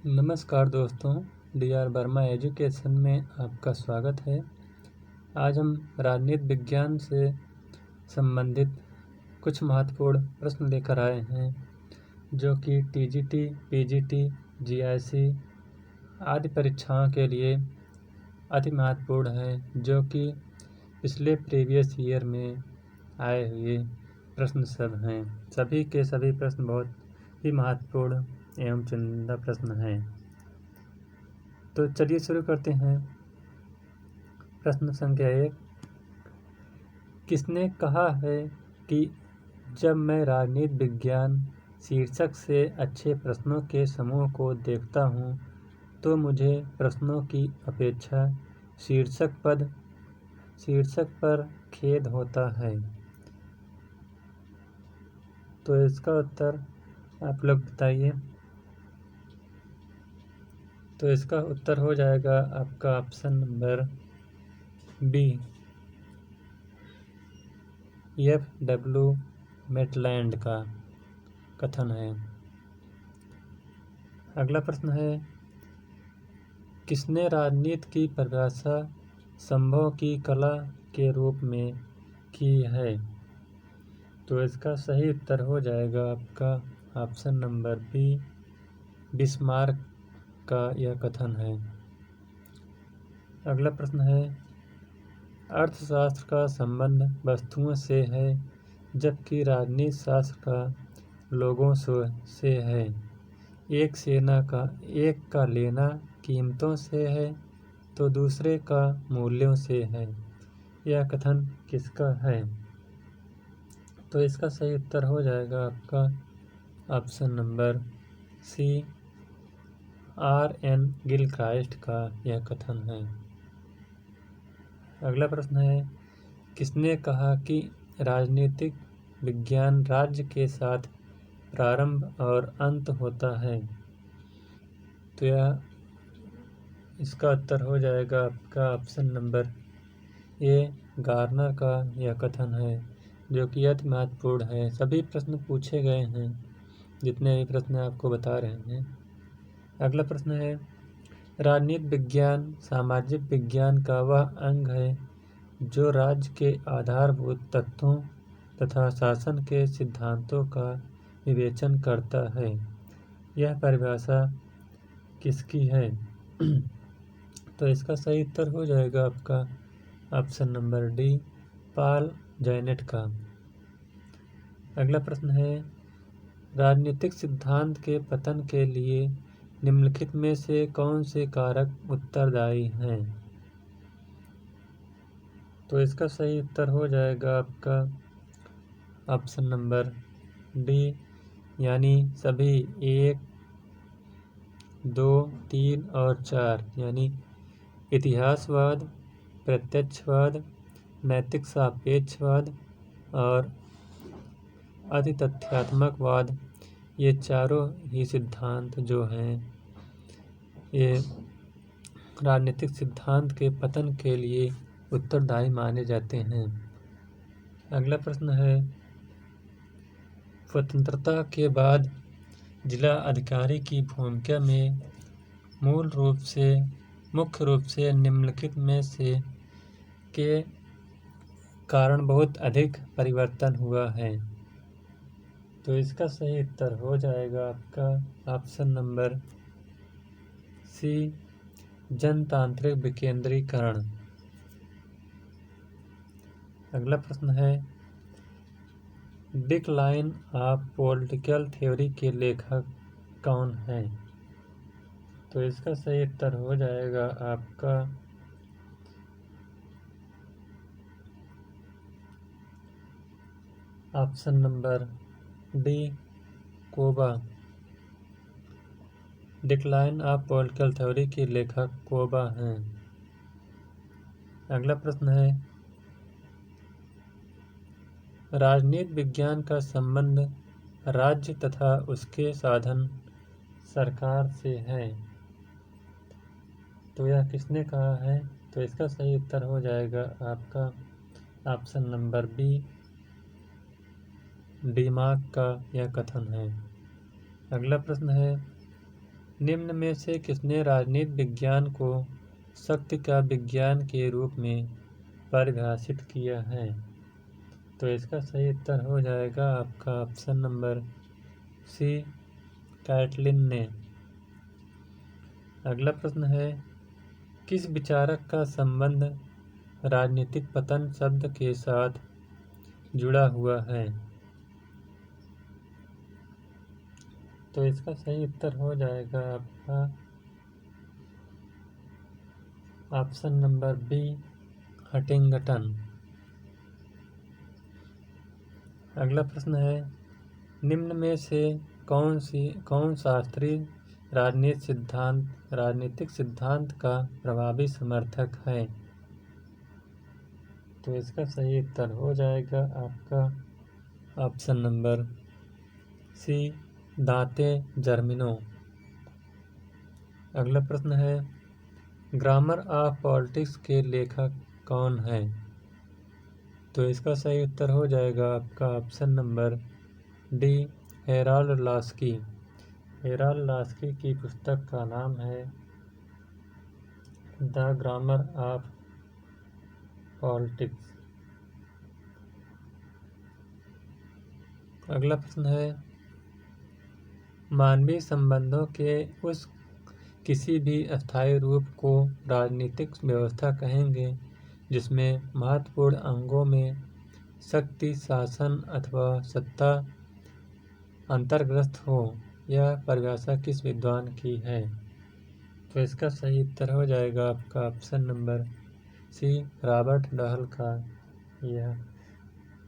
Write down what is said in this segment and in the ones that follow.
नमस्कार दोस्तों, DR. Verma education में आपका स्वागत है। आज हम राजनीति विज्ञान से संबंधित कुछ महत्वपूर्ण प्रश्न लेकर आए हैं, जो कि टीजीटी, पीजीटी, जीआईसी आदि परीक्षाओं के लिए अति महत्वपूर्ण हैं, जो कि पिछले प्रीवियस ईयर में आए हुए प्रश्न सब हैं। सभी के सभी प्रश्न बहुत ही महत्वपूर्ण एवं चुनिंदा प्रश्न हैं। तो चलिए शुरू करते हैं। प्रश्न संख्या 1, किसने कहा है कि जब मैं राजनीति विज्ञान शीर्षक से अच्छे प्रश्नों के समूह को देखता हूँ तो मुझे प्रश्नों की अपेक्षा शीर्षक पर खेद होता है? तो इसका उत्तर आप लोग बताइए। तो इसका उत्तर हो जाएगा आपका option number B, F.W. Maitland का कथन है। अगला प्रश्न है, किसने राजनीति की परिभाषा संभव की कला के रूप में की है? तो इसका सही उत्तर हो जाएगा आपका ऑप्शन नंबर बी, बिस्मार्क का यह कथन है। अगला प्रश्न है, अर्थशास्त्र का संबंध वस्तुओं से है जबकि राजनीति शास्त्र का लोगों से है। एक का लेना कीमतों से है तो दूसरे का मूल्यों से है। यह कथन किसका है? तो इसका सही उत्तर हो जाएगा आपका ऑप्शन नंबर सी, R.N. गिलक्राइस्ट का यह कथन है। अगला प्रश्न है, किसने कहा कि राजनीतिक विज्ञान राज्य के साथ प्रारंभ और अंत होता है? तो इसका उत्तर हो जाएगा आपका ऑप्शन नंबर ए, गार्नर का यह कथन है, जो कि अति महत्वपूर्ण है। सभी प्रश्न पूछे गए हैं, जितने भी प्रश्न आपको बता रहे हैं। अगला प्रश्न है, राजनीति विज्ञान सामाजिक विज्ञान का वह अंग है जो राज्य के आधारभूत तत्वों तथा शासन के सिद्धांतों का विवेचन करता है। यह परिभाषा किसकी है? तो इसका सही उत्तर हो जाएगा आपका option number D, Paul Janet का। अगला प्रश्न है, राजनीतिक सिद्धांत के पतन के लिए निम्नलिखित में से कौन से कारक उत्तरदायी हैं? तो इसका सही उत्तर हो जाएगा आपका ऑप्शन नंबर डी, यानी सभी 1, 2, 3 और 4, यानी इतिहासवाद, प्रत्यक्षवाद, नैतिक सापेक्षवाद और अतितथ्यात्मकवाद। ये चारों ही सिद्धांत जो हैं, ये राजनीतिक सिद्धांत के पतन के लिए उत्तरदायी माने जाते हैं। अगला प्रश्न है, स्वतंत्रता के बाद जिला अधिकारी की भूमिका में मुख्य रूप से निम्नलिखित में से के कारण बहुत अधिक परिवर्तन हुआ है? तो इसका सही उत्तर हो जाएगा आपका ऑप्शन नंबर सी, जनतांत्रिक विकेंद्रीकरण। अगला प्रश्न है, डिक्लाइन ऑफ पॉलिटिकल थ्योरी के लेखक कौन है? तो इसका सही उत्तर हो जाएगा आपका option number D, Cobban. Decline of political theory के लेखक कोबा हैं। अगला प्रश्न है, राजनीति विज्ञान का संबंध राज्य तथा उसके साधन सरकार से है। तो यह किसने कहा है? तो इसका सही उत्तर हो जाएगा आपका ऑप्शन नंबर बी, डिमार्क का यह कथन है। अगला प्रश्न है, निम्न में से किसने राजनीति विज्ञान को शक्ति का विज्ञान के रूप में परिभाषित किया है? तो इसका सही उत्तर हो जाएगा आपका ऑप्शन नंबर सी, कैटलिन ने। अगला प्रश्न है, किस विचारक का संबंध राजनीतिक पतन शब्द के साथ जुड़ा हुआ है? तो इसका सही उत्तर हो जाएगा आपका ऑप्शन नंबर बी, हटिंगटन। अगला प्रश्न है, निम्न में से कौन शास्त्रीय राजनीतिक सिद्धांत का प्रभावी समर्थक है? तो इसका सही उत्तर हो जाएगा आपका ऑप्शन नंबर सी, दांते जर्मिनो। अगला प्रश्न है, ग्रामर ऑफ पॉलिटिक्स के लेखक कौन है? तो इसका सही उत्तर हो जाएगा आपका option number D, Herald Laski. Herald Laski की पुस्तक का नाम है द ग्रामर ऑफ पॉलिटिक्स। अगला प्रश्न है, मानवीय संबंधों के उस किसी भी अस्थायी रूप को राजनीतिक व्यवस्था कहेंगे जिसमें महत्वपूर्ण अंगों में शक्ति, शासन अथवा सत्ता अंतर्ग्रस्त हो। यह परिभाषा किस विद्वान की है? तो इसका सही उत्तर हो जाएगा आपका option number C, Robert Dahl का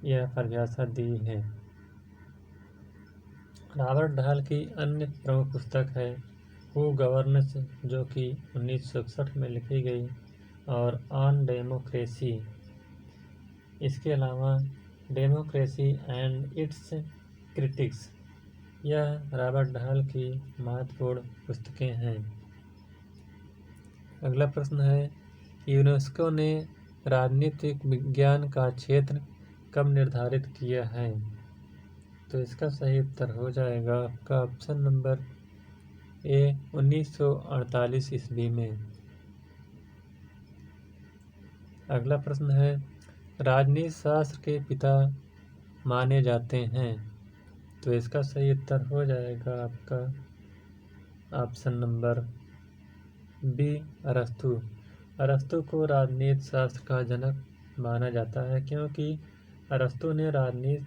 यह परिभाषा दी है। रॉबर्ट डहल की अन्य प्रमुख पुस्तक है हु गवर्न्स, जो कि 1961 में लिखी गई, और ऑन डेमोक्रेसी। इसके अलावा डेमोक्रेसी एंड इट्स क्रिटिक्स, यह रॉबर्ट डहल की महत्वपूर्ण पुस्तकें हैं। अगला प्रश्न है, यूनेस्को ने राजनीतिक विज्ञान का क्षेत्र कब निर्धारित किया है? तो इसका सही उत्तर हो जाएगा आपका ऑप्शन नंबर ए, 1948 ईस्वी में। अगला प्रश्न है, राजनीति शास्त्र के पिता माने जाते हैं। तो इसका सही उत्तर हो जाएगा आपका ऑप्शन नंबर बी, अरस्तु। अरस्तु को राजनीति शास्त्र का जनक माना जाता है क्योंकि अरस्तु ने राजनीति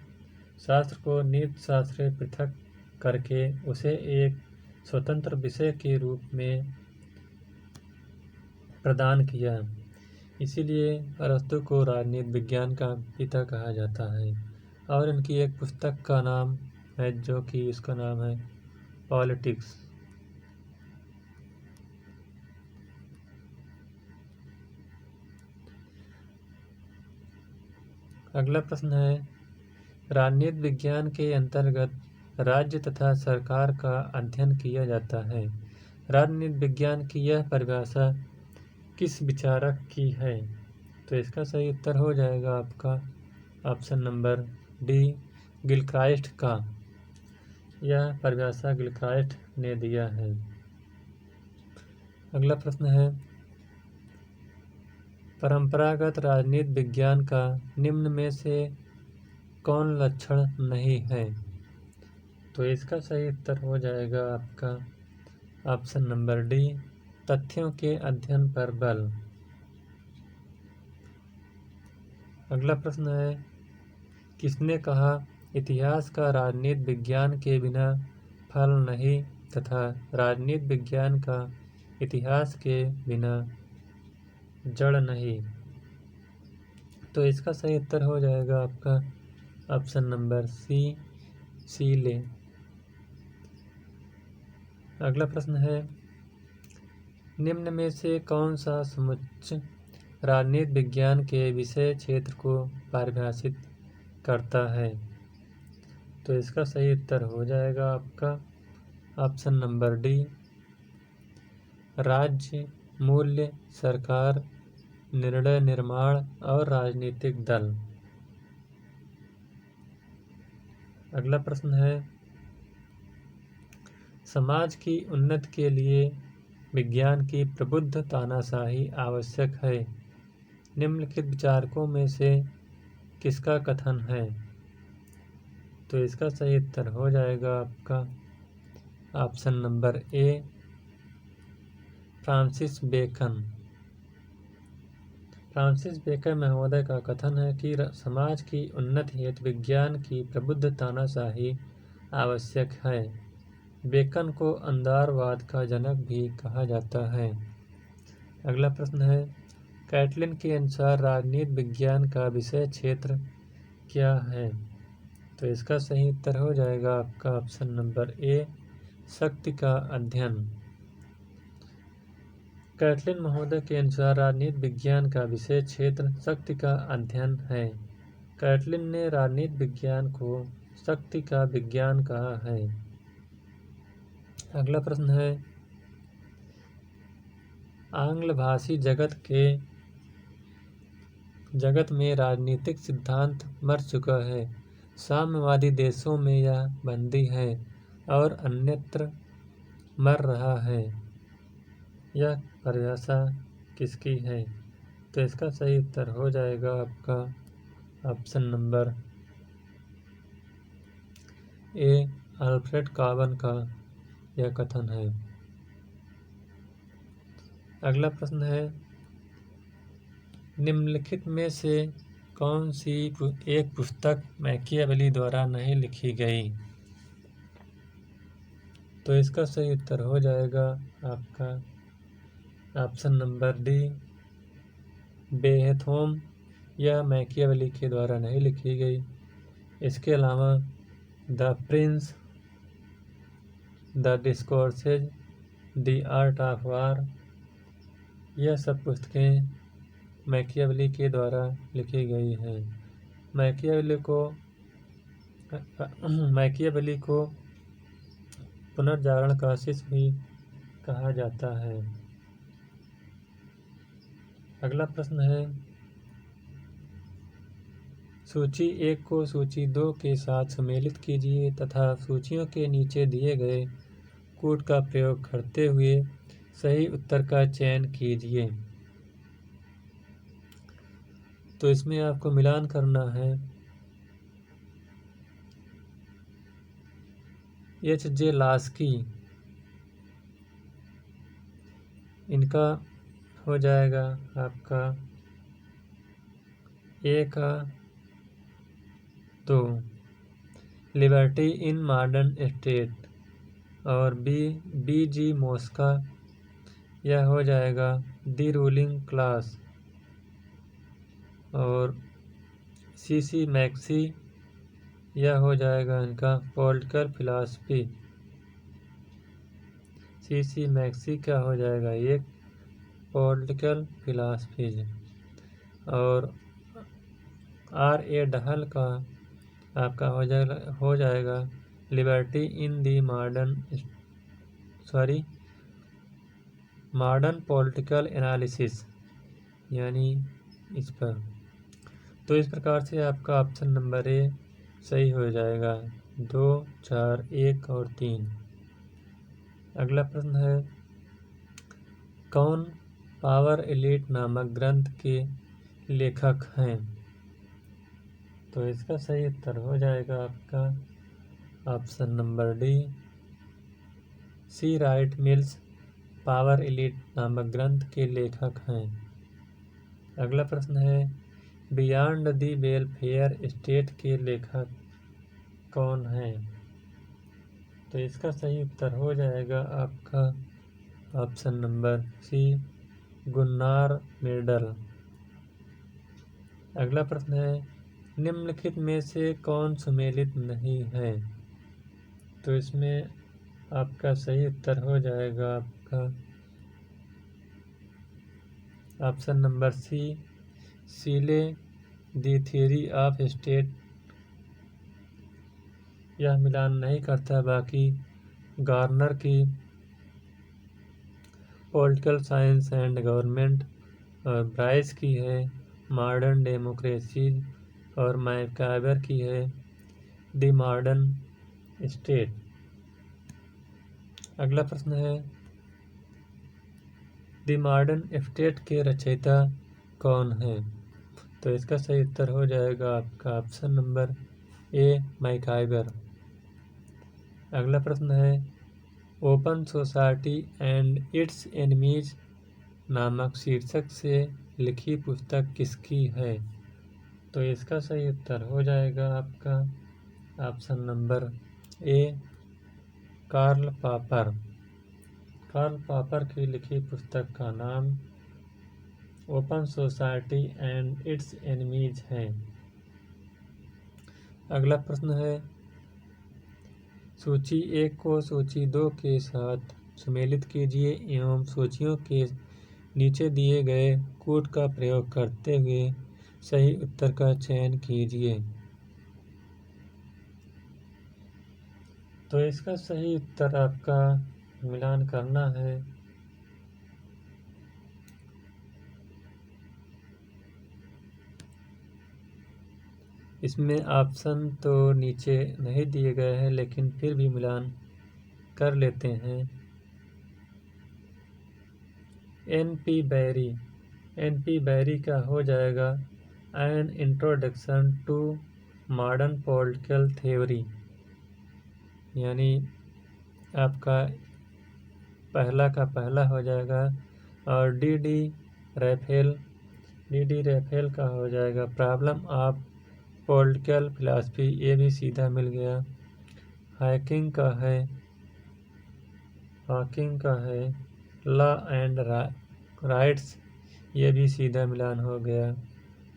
शास्त्र को नीति शास्त्र से पृथक करके उसे एक स्वतंत्र विषय के रूप में प्रदान किया। इसीलिए अरस्तु को राजनीति विज्ञान का पिता कहा जाता है। और इनकी एक पुस्तक का नाम है जो कि इसका नाम है पॉलिटिक्स। अगला प्रश्न है, राजनीति विज्ञान के अंतर्गत राज्य तथा सरकार का अध्ययन किया जाता है। राजनीति विज्ञान की यह परिभाषा किस विचारक की है? तो इसका सही उत्तर हो जाएगा आपका ऑप्शन नंबर डी, गिलक्राइस्ट का। यह परिभाषा गिलक्राइस्ट ने दिया है। अगला प्रश्न है, परंपरागत राजनीति विज्ञान का निम्न में से कौन लक्षण नहीं है? तो इसका सही उत्तर हो जाएगा आपका ऑप्शन नंबर डी, तथ्यों के अध्ययन पर बल। अगला प्रश्न है, किसने कहा इतिहास का राजनीति विज्ञान के बिना फल नहीं तथा राजनीति विज्ञान का इतिहास के बिना जड़ नहीं? तो इसका सही उत्तर हो जाएगा आपका ऑप्शन नंबर सी, सीले। अगला प्रश्न है, निम्न में से कौन सा समुच्चय राजनीति विज्ञान के विषय क्षेत्र को परिभाषित करता है? तो इसका सही उत्तर हो जाएगा आपका ऑप्शन नंबर डी, राज्य, मूल्य, सरकार, निर्णय निर्माण और राजनीतिक दल। अगला प्रश्न है, समाज की उन्नति के लिए विज्ञान की प्रबुद्ध तानाशाही आवश्यक है। निम्नलिखित विचारकों में से किसका कथन है? तो इसका सही उत्तर हो जाएगा आपका option number A, Francis Bacon. Francis Bacon महोदय का कथन है कि समाज की उन्नति हेतु विज्ञान की प्रबुद्ध तानाशाही आवश्यक है। बेकन को अंधारवाद का जनक भी कहा जाता है। अगला प्रश्न है, कैटलिन के अनुसार राजनीति विज्ञान का विषय क्षेत्र क्या है? तो इसका सही उत्तर हो जाएगा आपका ऑप्शन नंबर ए, शक्ति का अध्ययन। कैटलिन महोदय के अनुसार राजनीति विज्ञान का विषय क्षेत्र शक्ति का अध्ययन है। कैटलिन ने राजनीति विज्ञान को शक्ति का विज्ञान कहा है। अगला प्रश्न है, आंग्ल भाषी जगत में राजनीतिक सिद्धांत मर चुका है। साम्यवादी देशों में यह बंदी है और अन्यत्र मर रहा है। यह परिभाषा किसकी है? तो इसका सही उत्तर हो जाएगा आपका ऑप्शन नंबर ए, अल्फ्रेड कार्बन का यह कथन है। अगला प्रश्न है, निम्नलिखित में से कौन सी एक पुस्तक मैकियावेली द्वारा नहीं लिखी गई? तो इसका सही उत्तर हो जाएगा आपका ऑप्शन नंबर डी, बेहेथोम। यह मैकियावेली के द्वारा नहीं लिखी गई। इसके अलावा the Prince, the discourses, the art of war, यह सब पुस्तकें मैकियावेली के द्वारा लिखी गई हैं। मैकियावेली को पुनर्जागरण का शिष्य भी कहा जाता है। अगला प्रश्न है, सूची 1 को सूची 2 के साथ सम्मिलित कीजिए तथा सूचियों के नीचे दिए गए कोड का प्रयोग करते हुए सही उत्तर का चयन कीजिए। तो इसमें आपको मिलान करना है। H.J. लास्की, इनका हो जाएगा आपका ए का 2, लिबर्टी इन मॉडर्न स्टेट, और बी.जी. मोस्का, यह हो जाएगा द रूलिंग क्लास, और सी.सी. मैक्सी, यह हो जाएगा इनका पॉलिटिकल फिलॉसफी। सी.सी. मैक्सी क्या हो जाएगा? एक पॉलिटिकल फिलॉसफी। और R.A. डहल का आपका हो जाएगा लिबर्टी इन दी मॉडर्न पॉलिटिकल एनालिसिस, यानी इस पर। तो इस प्रकार से आपका ऑप्शन नंबर ए सही हो जाएगा। 2, 4, 1 और 3। अगला प्रश्न है, कौन पावर एलीट नामक ग्रंथ के लेखक हैं? तो इसका सही उत्तर हो जाएगा आपका ऑप्शन नंबर डी, सी. राइट मिल्स पावर एलीट नामक ग्रंथ के लेखक हैं। अगला प्रश्न है, बियॉन्ड द वेलफेयर स्टेट के लेखक कौन हैं? तो इसका सही उत्तर हो जाएगा आपका option number C, Gunnar Myrdal. अगला प्रश्न है, निम्नलिखित में से कौन सम्मिलित नहीं है? तो इसमें आपका सही उत्तर हो जाएगा आपका option number C, Seeley the theory of state. यह मिलान नहीं करता, बाकी गार्नर की पॉलिटिकल साइंस एंड गवर्नमेंट, और ब्राइस की है मॉडर्न डेमोक्रेसीज, और मैकाइवर की है द मॉडर्न स्टेट। अगला प्रश्न है, द मॉडर्न स्टेट के रचयिता कौन है? तो इसका सही उत्तर हो जाएगा आपका ऑप्शन नंबर ए, मैकाइवर। अगला प्रश्न है, open society and its enemies नामक शीर्षक से लिखी पुस्तक किसकी है? तो इसका सही उत्तर हो जाएगा आपका option number A, Karl Popper. Karl Popper की लिखी पुस्तक का नाम open society and its enemies है। अगला प्रश्न है, सूची 1 को सूची 2 के साथ सुमेलित कीजिए एवं सूचियों के नीचे दिए गए कोड का प्रयोग करते हुए सही उत्तर का चयन कीजिए। तो इसका सही उत्तर आपका मिलान करना है। इसमें ऑप्शन तो नीचे नहीं दिए गए हैं, लेकिन फिर भी मिलान कर लेते हैं। एन.पी. बैरी। एन.पी. बैरी का हो जाएगा an introduction to modern political theory, यानी आपका पहला का पहला हो जाएगा। और डी.डी. रैफेल का हो जाएगा प्रॉब्लम ऑफ पॉलिटिकल फिलॉसफी, ये भी सीधा मिल गया। हॉकिंग का है लॉ एंड राइट्स, ये भी सीधा मिलान हो गया।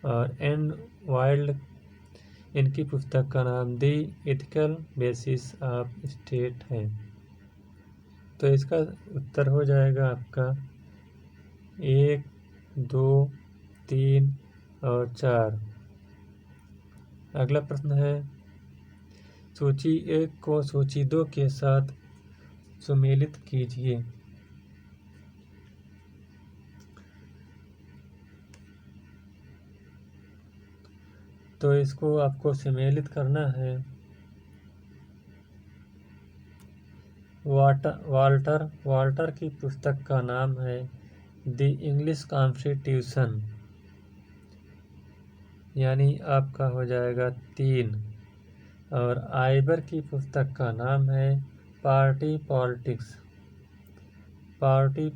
और एन वाइल्ड, इनकी पुस्तक का नाम the ethical basis of state है। तो इसका उत्तर हो जाएगा आपका 1, 2, 3 और 4। अगला प्रश्न है, सूची 1 को सूची 2 के साथ सुमेलित कीजिए। तो इसको आपको सुमेलित करना है। वाल्टर की पुस्तक का नाम है द इंग्लिश कॉन्स्टिट्यूशन, यानी आपका हो जाएगा 3। और आइबर की पुस्तक का नाम है पार्टी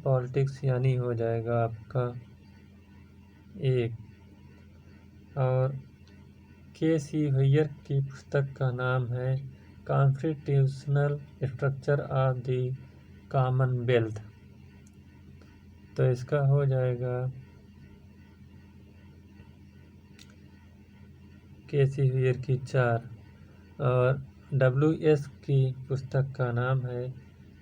पॉलिटिक्स, यानी हो जाएगा आपका 1। और के.सी. हुइयर की पुस्तक का नाम है constitutional structure of the Commonwealth, तो इसका हो जाएगा के.सी. हुइयर की 4। और डब्ल्यू.एस. की पुस्तक का नाम है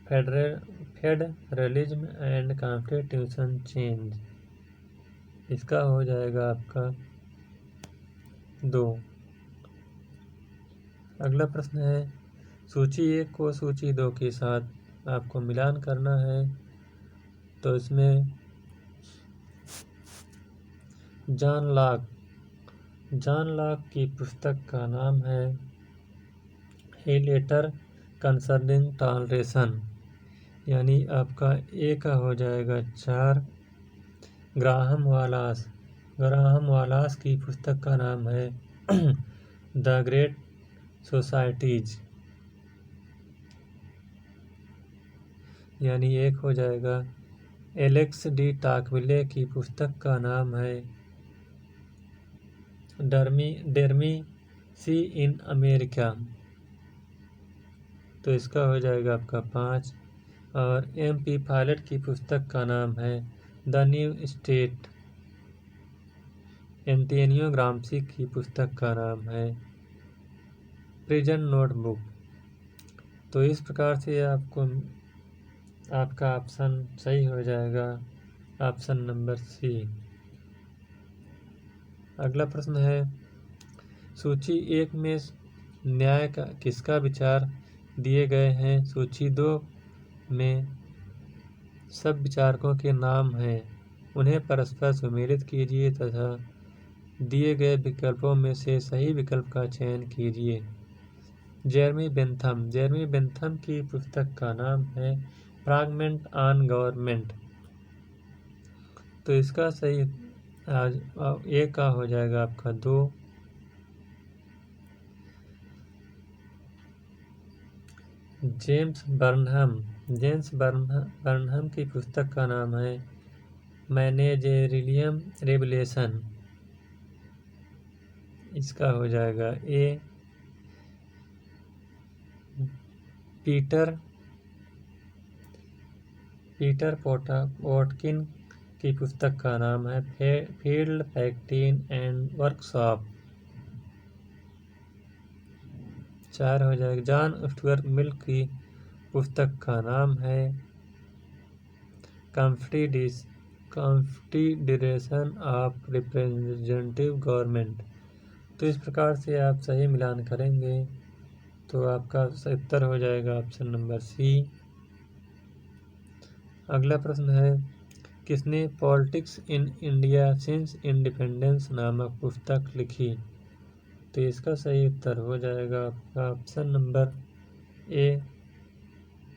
फेडरलिज्म एंड कॉन्स्टिट्यूशन चेंज, इसका हो जाएगा आपका 2। अगला प्रश्न है, सूची 1 को सूची 2 के साथ आपको मिलान करना है। तो इसमें जॉन लॉक की पुस्तक का नाम है ए लेटर कंसर्निंग टॉलरेशन, यानी आपका ए का हो जाएगा 4। ग्राहम वालास की पुस्तक का नाम है द ग्रेट सोसाइटीज, यानी 1 हो जाएगा। एलेक्स डी टॉकविले की पुस्तक का नाम है डेमोक्रेसी इन अमेरिका, तो इसका हो जाएगा आपका 5। और एम.पी. पायलट की पुस्तक का नाम है the new state. Antonio Gramsci की पुस्तक का नाम है प्रिजन नोटबुक। तो इस प्रकार से आपका ऑप्शन सही हो जाएगा, ऑप्शन नंबर सी। अगला प्रश्न है, सूची 1 में न्याय का किसका विचार दिए गए हैं? सूची 2 में सब विचारकों के नाम हैं, उन्हें परस्पर सुमेलित कीजिए तथा दिए गए विकल्पों में से सही विकल्प का चयन कीजिए। जेरमी बेंथम की पुस्तक का नाम है फ्रैगमेंट ऑन गवर्नमेंट। तो इसका सही आज ए का हो जाएगा आपका 2। जेम्स बर्नहम की पुस्तक का नाम है मैनेजेरियल रेवल्यूशन। इसका हो जाएगा ए। पीटर पोटकिन की पुस्तक का नाम है फील्ड फैक्टिंग एंड वर्कशॉप। 4 हो जाएगा। जॉन स्टुअर्ट मिल की पुस्तक का नाम है कॉन्फेडरेशन ऑफ रिप्रेजेंटेटिव गवर्नमेंट। तो इस प्रकार से आप सही मिलान करेंगे तो आपका उत्तर हो जाएगा ऑप्शन नंबर सी। अगला प्रश्न है किसने politics in India since independence नामक पुस्तक लिखी। तो इसका सही उत्तर हो जाएगा आपका ऑप्शन नंबर ए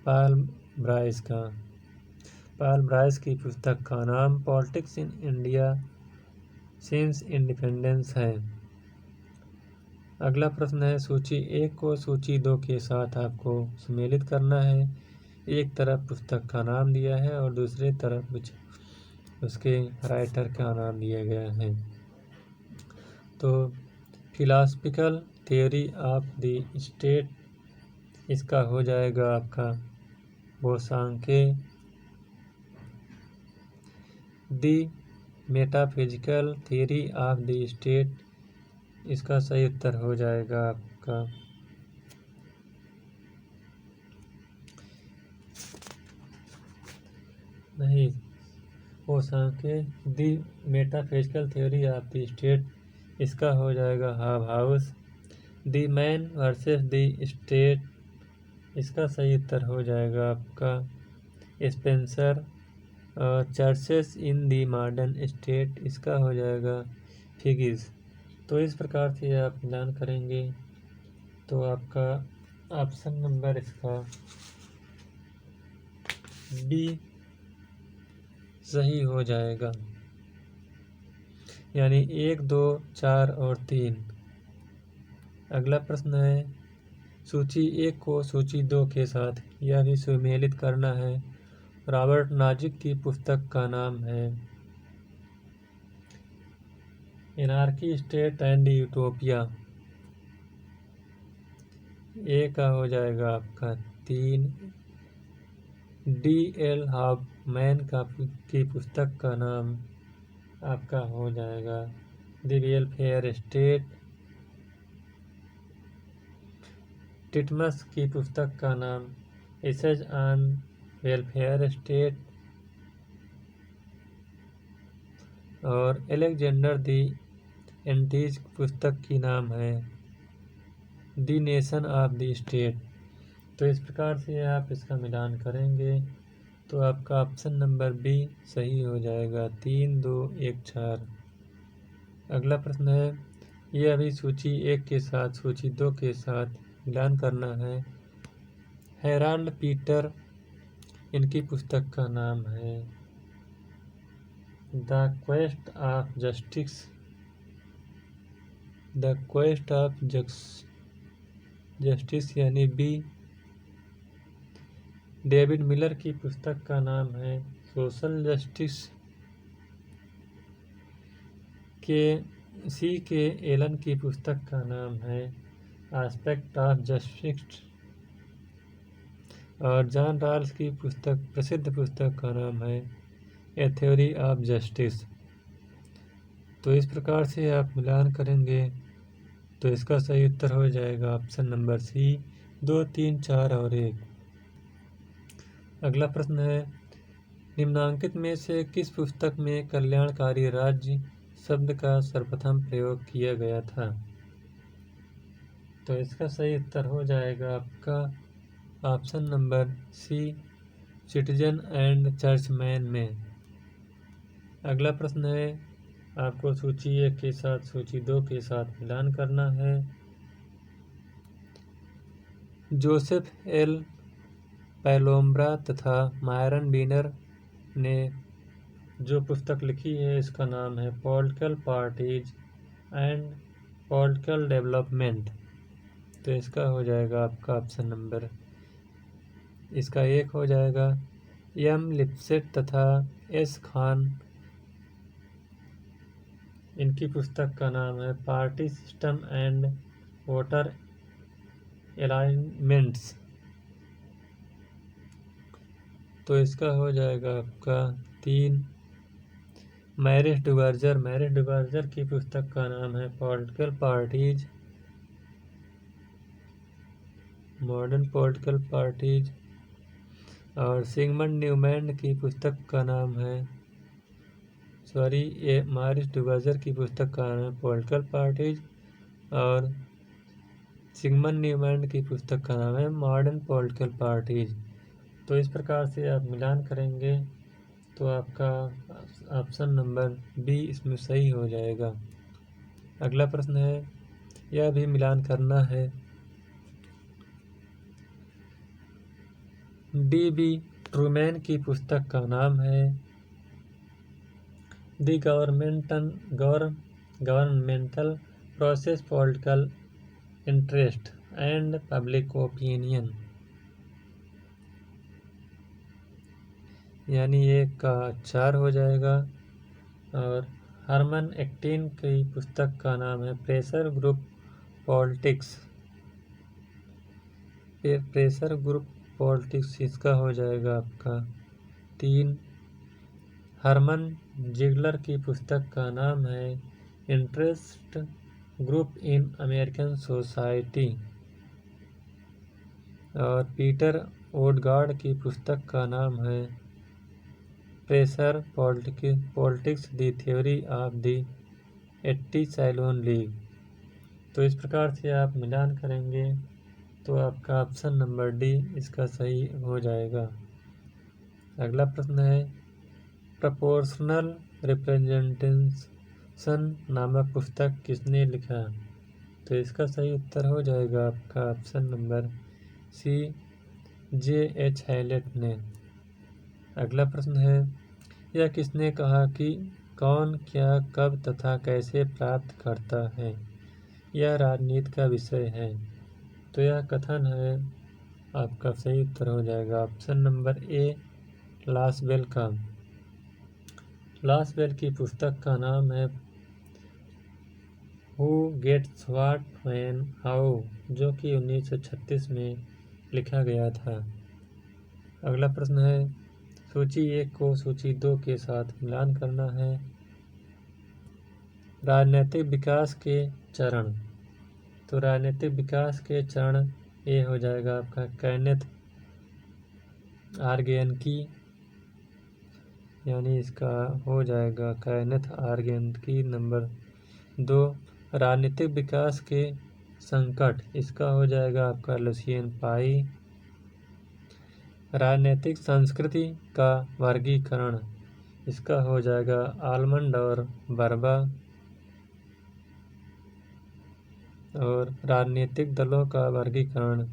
पॉल ब्राइस की पुस्तक का नाम politics in India since independence है। अगला प्रश्न है सूची 1 को सूची 2 के साथ आपको सम्मिलित करना है। एक तरफ पुस्तक का नाम दिया है और दूसरी तरफ उसके राइटर का नाम दिया गया है। तो philosophical theory of the state, इसका हो जाएगा आपका Bosanquet. The metaphysical theory of the state, इसका सही उत्तर हो जाएगा आपका नहीं Bosanquet. The metaphysical theory of the state, इसका हो जाएगा house. The man versus the state, इसका सही उत्तर हो जाएगा आपका Spencer. Churches in the modern state, इसका हो जाएगा फिगिस। तो इस प्रकार से आप मिलान करेंगे तो आपका ऑप्शन नंबर इसका बी सही हो जाएगा, यानी 1, 2, 4 और 3। अगला प्रश्न है सूची 1 को सूची 2 के साथ यह भी सम्मिलित करना है। रॉबर्ट नाजिक की पुस्तक का नाम है एनार्की स्टेट एंड यूटोपिया। ए का हो जाएगा आपका 3। D.L. हॉफमैन की पुस्तक का नाम आपका हो जाएगा द वेलफेयर स्टेट। टिटमस की पुस्तक का नाम एसेज ऑन वेलफेयर स्टेट। और एलेक्जेंडर दी एंटीज पुस्तक की नाम है the nation of the state. तो इस प्रकार से आप इसका मिलान करेंगे तो आपका ऑप्शन नंबर बी सही हो जाएगा। 3, 2, 1, 4। अगला प्रश्न है यह अभी सूची 1 के साथ सूची 2 के साथ मिलान करना है। हेराल्ड पीटर, इनकी पुस्तक का नाम है द क्वेस्ट ऑफ जस्टिस यानी बी। डेविड मिलर की पुस्तक का नाम है सोशल जस्टिस। के एलन की पुस्तक का नाम है एस्पेक्ट ऑफ जस्टिस। और जॉन रॉल्स की प्रसिद्ध पुस्तक का नाम है ए थ्योरी ऑफ जस्टिस। तो इस प्रकार से आप मिलान करेंगे तो इसका सही उत्तर हो जाएगा ऑप्शन नंबर सी। 2, 3, 4 और 1। अगला प्रश्न है निम्नांकित में से किस पुस्तक में कल्याणकारी राज्य शब्द का सर्वप्रथम प्रयोग किया गया था। तो इसका सही उत्तर हो जाएगा आपका option number C citizen and churchman में। अगला प्रश्न है आपको सूची 1 के साथ सूची 2 के साथ मिलान करना है। जोसेफ एल पैलोम्ब्रा तथा मायरन बीनर ने जो पुस्तक लिखी है इसका नाम है political parties and political development. तो इसका हो जाएगा आपका ऑप्शन नंबर, इसका एक हो जाएगा। एम लिप्सेट तथा एस खान, इनकी पुस्तक का नाम है party system and voter alignments. तो इसका हो जाएगा आपका 3। मैरिस डुगार्जर की पुस्तक का नाम है political parties, modern political parties. और सिगमंड न्यूमैन की पुस्तक का नाम है मैरिस डुगार्जर की पुस्तक का नाम है पॉलिटिकल पार्टीज, और सिगमंड न्यूमैन की पुस्तक का नाम है मॉडर्न पॉलिटिकल पार्टीज। तो इस प्रकार से आप मिलान करेंगे तो आपका ऑप्शन नंबर बी इसमें सही हो जाएगा। अगला प्रश्न है, यह भी मिलान करना है। डी.बी. ट्रूमैन की पुस्तक का नाम है the governmental process, political interest and public opinion, यानी 1 का 4 हो जाएगा। और हरमन एक्टिन की पुस्तक का नाम है प्रेशर ग्रुप पॉलिटिक्स, इसका हो जाएगा आपका 3। हरमन जिगलर की पुस्तक का नाम है interest group in American society, और पीटर ओडगार्ड की पुस्तक का नाम है pressure politics the theory of the 80 साइलोन league. तो इस प्रकार से आप मिलान करेंगे तो आपका ऑप्शन नंबर डी इसका सही हो जाएगा। अगला प्रश्न है, प्रोपोर्शनल रिप्रेजेंटेशन नामक पुस्तक किसने लिखा? तो इसका सही उत्तर हो जाएगा आपका ऑप्शन नंबर सी, J.H. हैलेट ने। अगला प्रश्न है, यह किसने कहा कि कौन क्या कब तथा कैसे प्राप्त करता है? यह राजनीति का विषय है। तो यह कथन है, आपका सही उत्तर हो जाएगा ऑप्शन नंबर ए, लासबेल का। लासबेल की पुस्तक का नाम है who gets what when how, जो कि 1936 में लिखा गया था। अगला प्रश्न है, सूची 1 को सूची 2 के साथ मिलान करना है। राजनीतिक विकास के चरण। तो राजनीतिक विकास के चरण ये हो जाएगा आपका केनेथ आर्गेनकी, यानी इसका हो जाएगा केनेथ आर्गेनकी। नंबर 2, राजनीतिक विकास के संकट, इसका हो जाएगा आपका लुसियन पाई। राजनीतिक संस्कृति का वर्गीकरण, इसका हो जाएगा आलमंड और बर्बा। और राजनीतिक दलों का वर्गीकरण,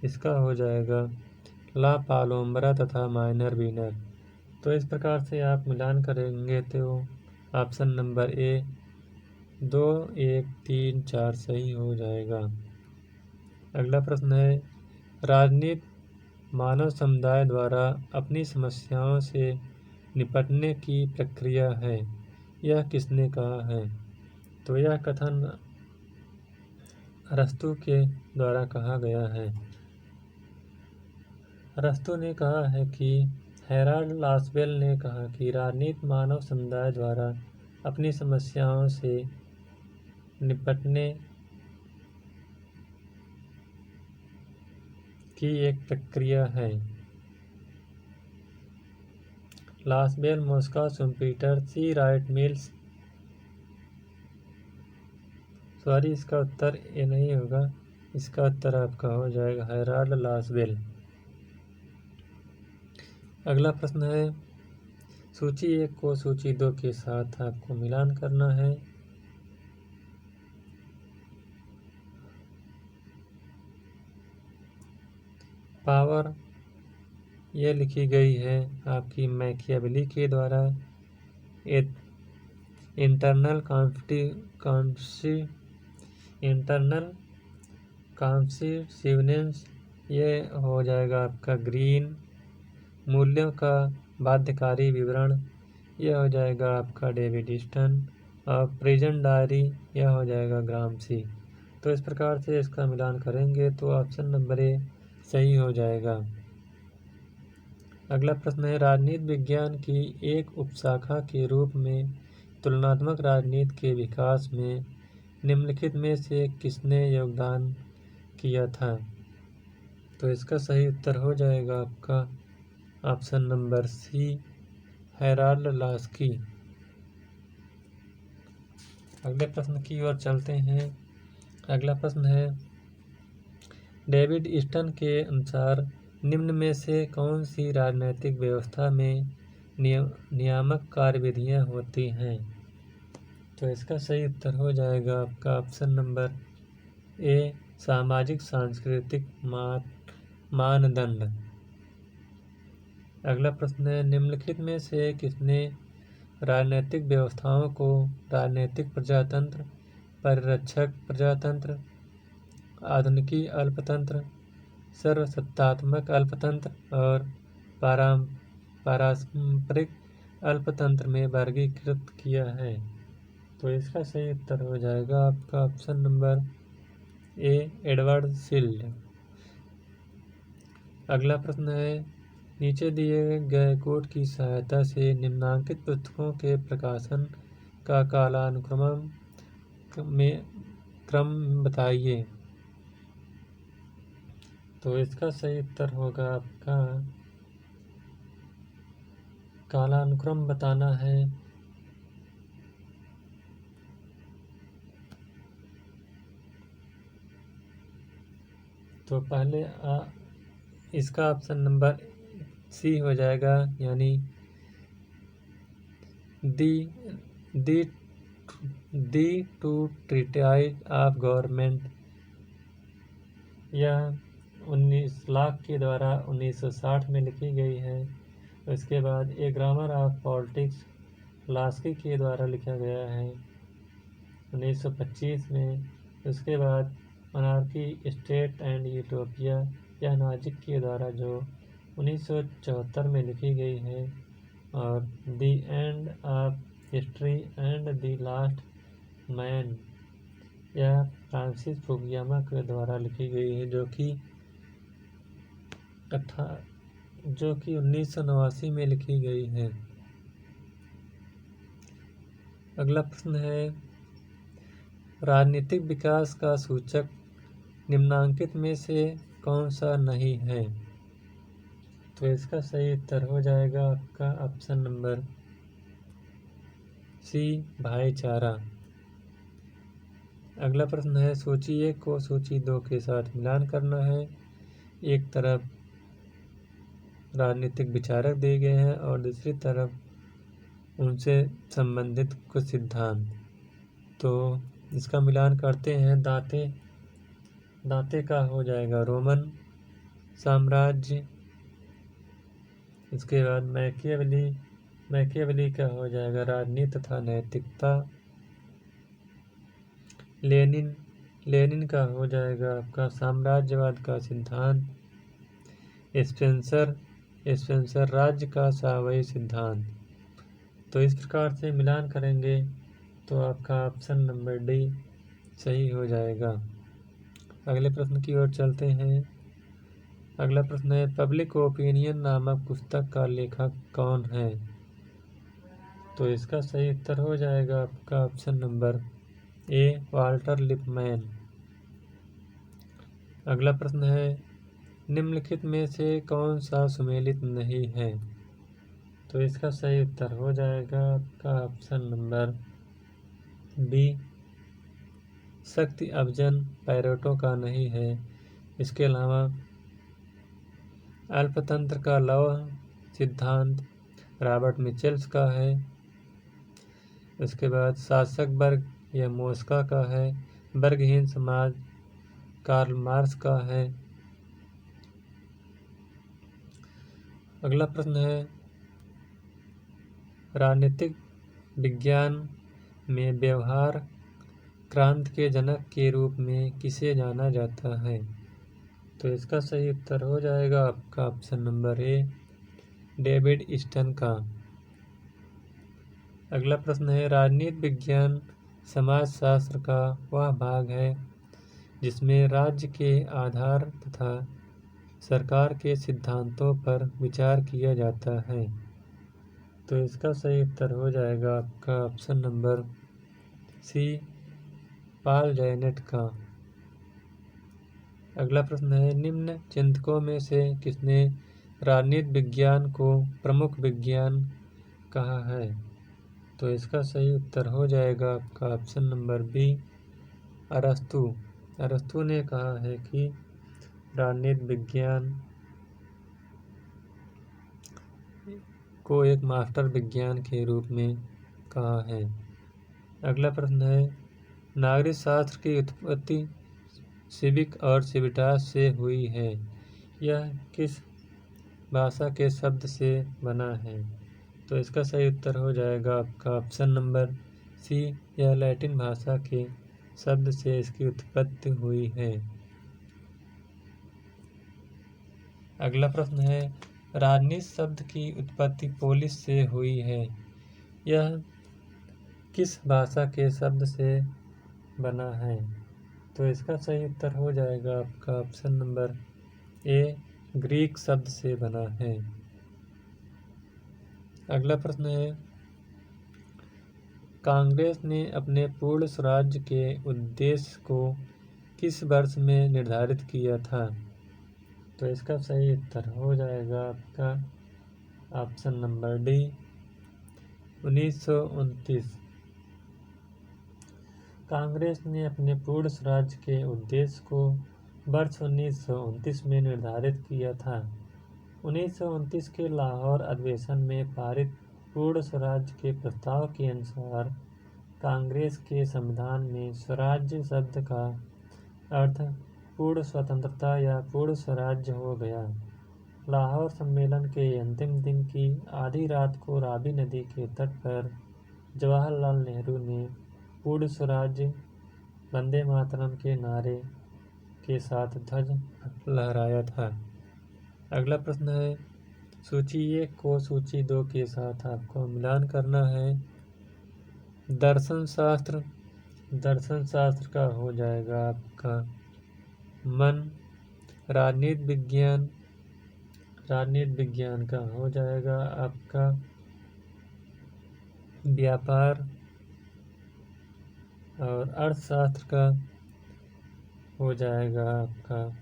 इसका हो जाएगा ला पालोम्ब्रा तथा माइनर बीनर। तो इस प्रकार से आप मिलान करेंगे तो ऑप्शन नंबर ए 2, 1, 3, 4 सही हो जाएगा। अगला प्रश्न है, राजनीति मानव समुदाय द्वारा अपनी समस्याओं से निपटने की प्रक्रिया है, यह किसने कहा है? तो यह कथन अरस्तु के द्वारा कहा गया है। अरस्तु ने कहा है कि हेराल्ड लासबेल ने कहा कि राजनीति मानव समुदाय द्वारा अपनी समस्याओं से निपटने की एक प्रक्रिया है। लासबेल, मॉस्को, शुम्पीटर, सी राइट मिल्स। सॉरी, इसका उत्तर ये नहीं होगा, इसका उत्तर आपका हो जाएगा हेराल्ड लासबेल। अगला प्रश्न है, सूची 1 को सूची 2 के साथ आपको मिलान करना है। पावर ये लिखी गई है आपकी मैकियावेली के द्वारा। इंटरनल कॉन्स्टिट्यूशंस ये हो जाएगा आपका ग्रीन। मूल्यों का बाध्यकारी विवरण यह हो जाएगा आपका डेविड ईस्टन। और प्रेजेंट डायरी यह हो जाएगा ग्रामसी। तो इस प्रकार से इसका मिलान करेंगे तो ऑप्शन नंबर ए सही हो जाएगा। अगला प्रश्न है, राजनीति विज्ञान की एक उपशाखा के रूप में तुलनात्मक राजनीति के विकास में निम्नलिखित में से किसने योगदान किया था? तो इसका सही उत्तर हो जाएगा आपका option number C, Harold Laski. अगले प्रश्न की ओर चलते हैं। अगला प्रश्न है, डेविड ईस्टन के अनुसार निम्न में से कौन सी राजनैतिक व्यवस्था में नियामक कार्यविधियां होती हैं? तो इसका सही उत्तर हो जाएगा आपका ऑप्शन नंबर ए, सामाजिक सांस्कृतिक मानदंड। अगला प्रश्न है, निम्नलिखित में से किसने राजनैतिक व्यवस्थाओं को राजनीतिक प्रजातंत्र, परिरक्षक प्रजातंत्र, आधुनिकी अल्पतंत्र, सर्वसत्तात्मक अल्पतंत्र और पारंपरिक अल्पतंत्र में वर्गीकृत किया है? तो इसका सही उत्तर हो जाएगा आपका ऑप्शन नंबर ए, एडवर्ड शील्ड। अगला प्रश्न है, नीचे दिए गए कोड की सहायता से निम्नांकित पुस्तकों के प्रकाशन का कालानुक्रम बताइए। तो इसका सही उत्तर होगा आपका, कालानुक्रम बताना है तो पहले इसका ऑप्शन नंबर सी हो जाएगा, यानी दी टू ट्रीटाइज ऑफ गवर्नमेंट। यह 19 लाख के द्वारा 1960 में लिखी गई है। उसके बाद ए ग्रामर ऑफ पॉलिटिक्स लास्की के द्वारा लिखा गया है 1925 में। उसके बाद मोनार्की स्टेट एंड यूटोपिया यह नाजिक के द्वारा जो 1974 में लिखी गई है। और the end of history and the last man यह फ्रांसिस फुकुयामा के द्वारा लिखी गई है, जो कि 1989 में लिखी गई है। अगला प्रश्न है, राजनीतिक विकास का सूचक निम्नांकित में से कौन सा नहीं है? तो इसका सही उत्तर हो जाएगा आपका ऑप्शन नंबर सी, भाईचारा। अगला प्रश्न है, सूची 1 को सूची 2 के साथ मिलान करना है। एक तरफ राजनीतिक विचारक दिए गए हैं और दूसरी तरफ उनसे संबंधित कुछ सिद्धांत। तो इसका मिलान करते हैं। दांते का हो जाएगा रोमन साम्राज्य। इसके बाद मैकियावेली का हो जाएगा राजनीति तथा नैतिकता। लेनिन का हो जाएगा आपका साम्राज्यवाद का सिद्धांत। स्पेंसर राज्य का सावयी सिद्धांत। तो इस प्रकार से मिलान करेंगे तो आपका ऑप्शन नंबर डी सही हो जाएगा। अगले प्रश्न की ओर चलते हैं। अगला प्रश्न है, पब्लिक ओपिनियन नामक पुस्तक का लेखक कौन है? तो इसका सही उत्तर हो जाएगा आपका ऑप्शन नंबर ए, वाल्टर लिपमैन। अगला प्रश्न है, निम्नलिखित में से कौन सा सुमेलित नहीं है? तो इसका सही उत्तर हो जाएगा आपका ऑप्शन नंबर बी, शक्ति अभियान पैरेटो का नहीं है। इसके अलावा अल्पतंत्र का लौह सिद्धांत रॉबर्ट मिचेल्स का है। उसके बाद शासक वर्ग यह मोस्का का है। वर्गहीन समाज कार्ल मार्क्स का है। अगला प्रश्न है, राजनीतिक विज्ञान में व्यवहार क्रांति के जनक के रूप में किसे जाना जाता है? तो इसका सही उत्तर हो जाएगा आपका option number A, David Easton का। अगला प्रश्न है, राजनीति विज्ञान समाजशास्त्र का वह भाग है जिसमें राज्य के आधार तथा सरकार के सिद्धांतों पर विचार किया जाता है। तो इसका सही उत्तर हो जाएगा आपका option number C, Paul Janet का। अगला प्रश्न है, निम्न चिंतकों में से किसने राजनीति विज्ञान को प्रमुख विज्ञान कहा है? तो इसका सही उत्तर हो जाएगा आपका ऑप्शन नंबर बी, अरस्तु। अरस्तु ने कहा है कि राजनीति विज्ञान को एक मास्टर विज्ञान के रूप में कहा है। अगला प्रश्न है, नागरिक शास्त्र की उत्पत्ति सिविक और सिविटास से हुई है। यह किस भाषा के शब्द से बना है? तो इसका सही उत्तर हो जाएगा आपका ऑप्शन नंबर सी, यह लैटिन भाषा के शब्द से इसकी उत्पत्ति हुई है। अगला प्रश्न है, राजनीति शब्द की उत्पत्ति पोलिश से हुई है। यह किस भाषा के शब्द से बना है? तो इसका सही उत्तर हो जाएगा आपका ऑप्शन नंबर ए, ग्रीक शब्द से बना है। अगला प्रश्न है, कांग्रेस ने अपने पूर्ण स्वराज्य के उद्देश्य को किस वर्ष में निर्धारित किया था? तो इसका सही उत्तर हो जाएगा आपका ऑप्शन नंबर डी, 1929। कांग्रेस ने अपने पूर्ण स्वराज्य के उद्देश्य को वर्ष 1929 में निर्धारित किया था। 1929 के लाहौर अधिवेशन में पारित पूर्ण स्वराज्य के प्रस्ताव के अनुसार कांग्रेस के संविधान में स्वराज्य शब्द का अर्थ पूर्ण स्वतंत्रता या पूर्ण स्वराज्य हो गया। लाहौर सम्मेलन के अंतिम दिन की आधी रात को रावी नदी के तट पर जवाहरलाल नेहरू ने पूर्ण स्वराज्य वंदे मातरम के नारे के साथ ध्वज लहराया था। अगला प्रश्न है, सूची 1 को सूची 2 के साथ आपको मिलान करना है। दर्शन शास्त्र का हो जाएगा आपका मन। राजनीति विज्ञान का हो जाएगा आपका व्यापार। और अर्थशास्त्र का हो जाएगा आपका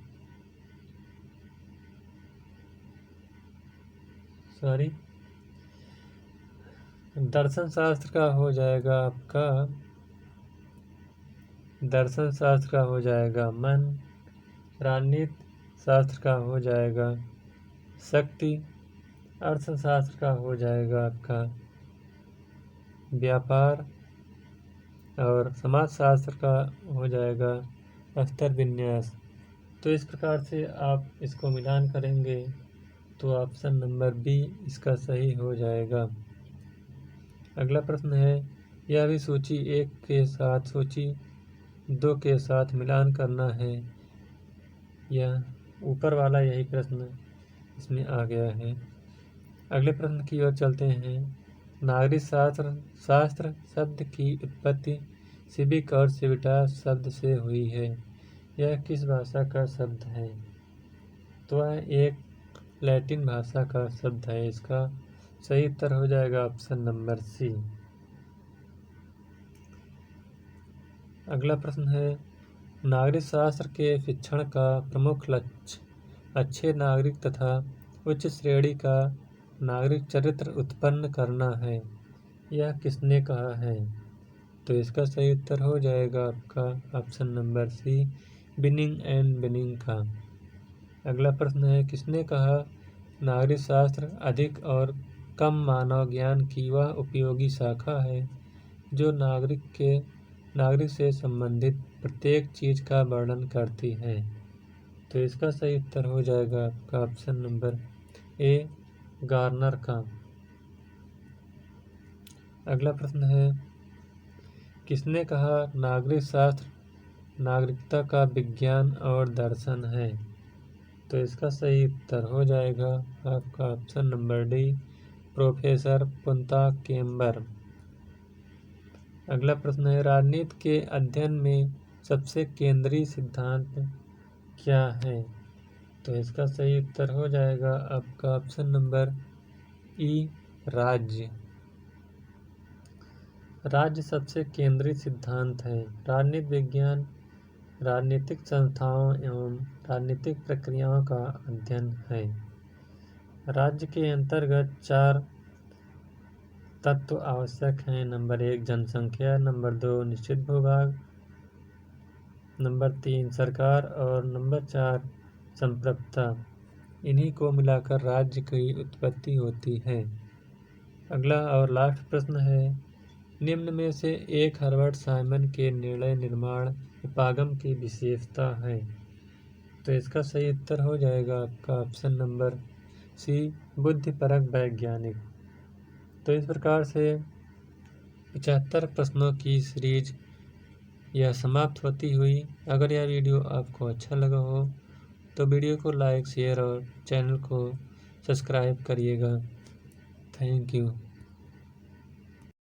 दर्शन शास्त्र का हो जाएगा आपका मन। राजनीति शास्त्र का हो जाएगा शक्ति। अर्थशास्त्र का हो जाएगा आपका व्यापार। और समाजशास्त्र का हो जाएगा स्तर विन्यास। तो इस प्रकार से आप इसको मिलान करेंगे तो ऑप्शन नंबर बी इसका सही हो जाएगा। अगला प्रश्न है, यह भी सूची 1 के साथ सूची 2 के साथ मिलान करना है। यह ऊपर वाला यही प्रश्न इसमें आ गया है। अगले प्रश्न की ओर चलते हैं। नागरिक शास्त्र शब्द की उत्पत्ति सिविक और सिविटास शब्द से हुई है। यह किस भाषा का शब्द है? तो यह एक लैटिन भाषा का शब्द है। इसका सही उत्तर हो जाएगा ऑप्शन नंबर सी। अगला प्रश्न है, नागरिक शास्त्र के शिक्षण का प्रमुख लक्ष्य अच्छे नागरिक तथा उच्च श्रेणी का नागरिक चरित्र उत्पन्न करना है। यह किसने कहा है? तो इसका सही उत्तर हो जाएगा आपका option number C, Binning and Binning का। अगला प्रश्न है, किसने कहा नागरिक शास्त्र अधिक और कम मानव ज्ञान की वह उपयोगी शाखा है जो नागरिक से संबंधित प्रत्येक चीज का वर्णन करती है। तो इसका सही उत्तर हो जाएगा आपका ऑप्शन नंबर ए, गार्नर का। अगला प्रश्न है, किसने कहा नागरिक शास्त्र नागरिकता का विज्ञान और दर्शन है? तो इसका सही उत्तर हो जाएगा आपका ऑप्शन नंबर डी, प्रोफेसर पुंता केम्बर। अगला प्रश्न है, राजनीति के अध्ययन में सबसे केंद्रीय सिद्धांत क्या है? तो इसका सही उत्तर हो जाएगा आपका ऑप्शन नंबर ई, राज्य। राज्य सबसे केंद्रीय सिद्धांत है। राजनीति विज्ञान राजनीतिक संस्थाओं एवं राजनीतिक प्रक्रियाओं का अध्ययन है। राज्य के अंतर्गत 4 तत्व आवश्यक हैं। नंबर 1 जनसंख्या, नंबर 2 निश्चित भूभाग, नंबर 3 सरकार और नंबर 4 संप्रभुता। इन्हीं को मिलाकर राज्य की उत्पत्ति होती है। अगला और लास्ट प्रश्न है, निम्न में से एक हर्बर्ट साइमन के निर्णय निर्माण उपागम की विशेषता है? तो इसका सही उत्तर हो जाएगा आपका ऑप्शन नंबर सी, बुद्धिपरक वैज्ञानिक। तो इस प्रकार से 75 प्रश्नों की सीरीज यह समाप्त होती हुई। अगर यह वीडियो आपको अच्छा लगा हो तो वीडियो को लाइक, शेयर और चैनल को सब्सक्राइब करिएगा। Thank you.